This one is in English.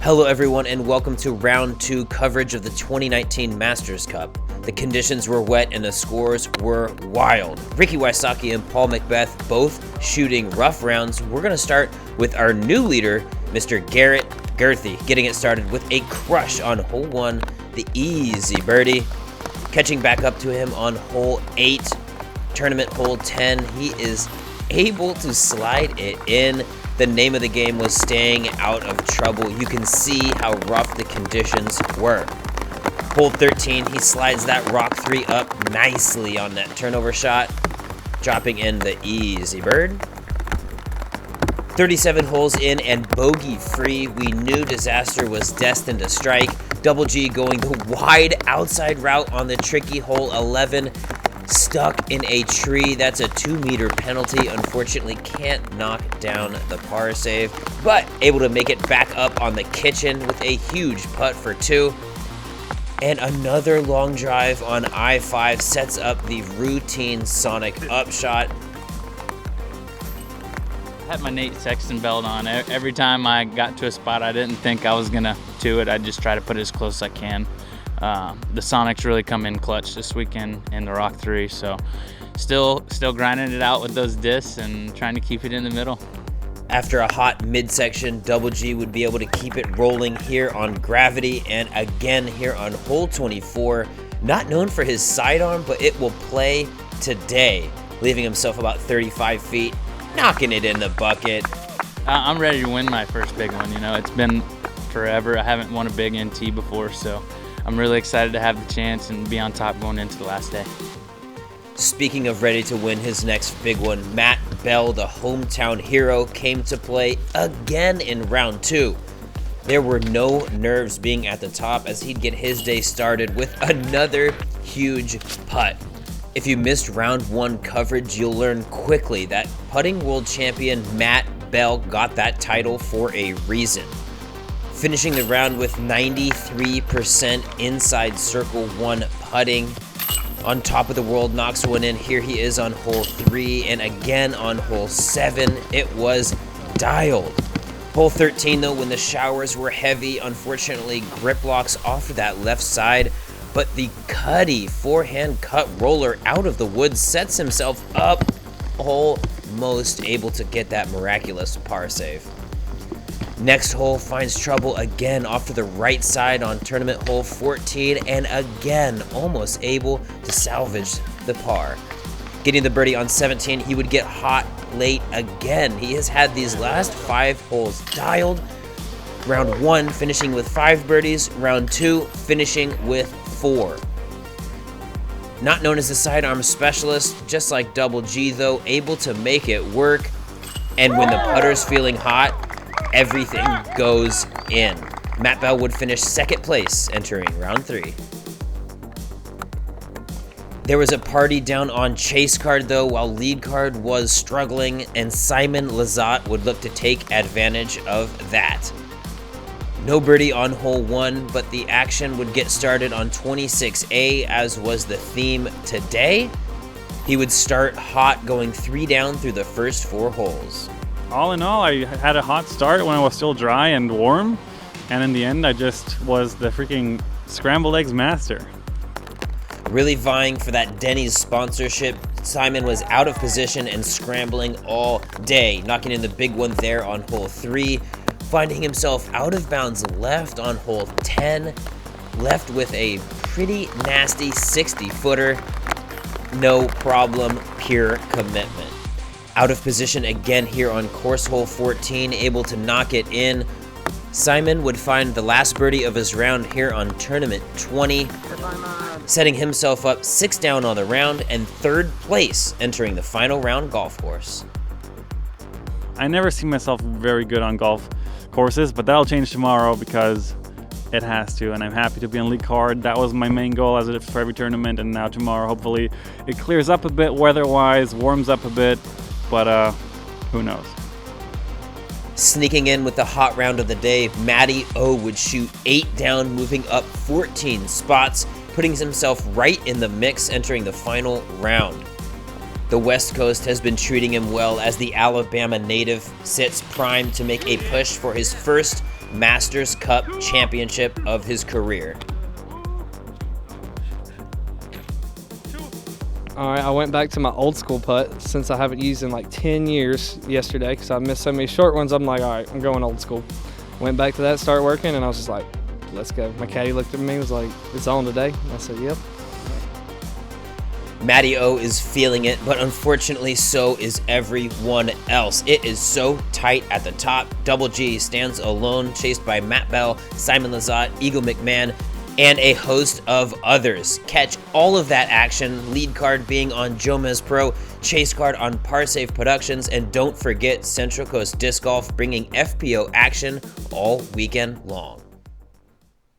Hello everyone and welcome to round 2 coverage of the 2019 Masters Cup. The conditions were wet and the scores were wild. Ricky Wysocki and Paul Macbeth both shooting rough rounds. We're going to start with our new leader, Mr. Garrett Gurthie, getting it started with a crush on hole 1, the easy birdie. Catching back up to him on hole 8, tournament hole 10, he is able to slide it in. The name of the game was staying out of trouble. You can see how rough the conditions were. Hole 13, he slides that rock 3 up nicely on that turnover shot, dropping in the easy bird. 37 holes in and bogey free. We knew disaster was destined to strike. Double G going the wide outside route on the tricky hole 11. Stuck in a tree. That's a 2-meter penalty. Unfortunately, can't knock down the par save, but able to make it back up on the kitchen with a huge putt for 2. And another long drive on I-5 sets up the routine Sonic upshot. I had my Nate Sexton belt on. Every time I got to a spot I didn't think I was gonna do it, I just try to put it as close as I can. The Sonics really come in clutch this weekend in the Rock 3, so still grinding it out with those discs and trying to keep it in the middle. After a hot midsection, Double G would be able to keep it rolling here on Gravity and again here on hole 24. Not known for his sidearm, but it will play today, leaving himself about 35 feet, knocking it in the bucket. I'm ready to win my first big one. You know, it's been forever. I haven't won a big NT before, so I'm really excited to have the chance and be on top going into the last day. Speaking of ready to win his next big one, Matt Bell, the hometown hero, came to play again in round 2. There were no nerves being at the top as he'd get his day started with another huge putt. If you missed round 1 coverage, you'll learn quickly that putting world champion Matt Bell got that title for a reason. Finishing the round with 93% inside circle 1 putting. On top of the world, knocks one in. Here he is on hole 3 and again on hole 7. It was dialed. Hole 13 though, when the showers were heavy, unfortunately grip locks off of that left side, but the Cuddy forehand cut roller out of the woods sets himself up, almost able to get that miraculous par save. Next hole finds trouble again off to the right side on tournament hole 14 and again almost able to salvage the par. Getting the birdie on 17, he would get hot late again. He has had these last 5 holes dialed. Round 1 finishing with 5 birdies, round 2 finishing with 4. Not known as a sidearm specialist, just like Double G though, able to make it work. And when the putter's feeling hot, everything goes in. Matt Bell would finish 2nd place entering round 3. There was a party down on chase card though, while lead card was struggling, and Simon Lizotte would look to take advantage of that. No birdie on hole 1, but the action would get started on 26A, as was the theme today. He would start hot, going 3 down through the first 4 holes. All in all, I had a hot start when I was still dry and warm, and in the end, I just was the freaking scrambled eggs master. Really vying for that Denny's sponsorship, Simon was out of position and scrambling all day, knocking in the big one there on hole 3, finding himself out of bounds left on hole 10, left with a pretty nasty 60-footer. No problem, pure commitment. Out of position again here on course hole 14, able to knock it in. Simon would find the last birdie of his round here on tournament 20, setting himself up 6 down on the round and 3rd place entering the final round golf course. I never see myself very good on golf courses, but that'll change tomorrow because it has to, and I'm happy to be on lead card. That was my main goal as it is for every tournament, and now tomorrow hopefully it clears up a bit weather-wise, warms up a bit, but who knows. Sneaking in with the hot round of the day, Maddie Oh would shoot 8 down, moving up 14 spots, putting himself right in the mix entering the final round. The West Coast has been treating him well as the Alabama native sits primed to make a push for his first Masters Cup championship of his career. All right, I went back to my old school putt since I haven't used in like 10 years yesterday because I missed so many short ones. I'm like, all right, I'm going old school. Went back to that, started working, and I was just like, let's go. My caddy looked at me and was like, it's on today. I said, yep. Maddie Oh is feeling it, but unfortunately so is everyone else. It is so tight at the top. Double G stands alone, chased by Matt Bell, Simon Lizotte, Eagle McMahon, and a host of others. Catch all of that action, lead card being on Jomez Pro, chase card on Parsave Productions, and don't forget Central Coast Disc Golf bringing FPO action all weekend long.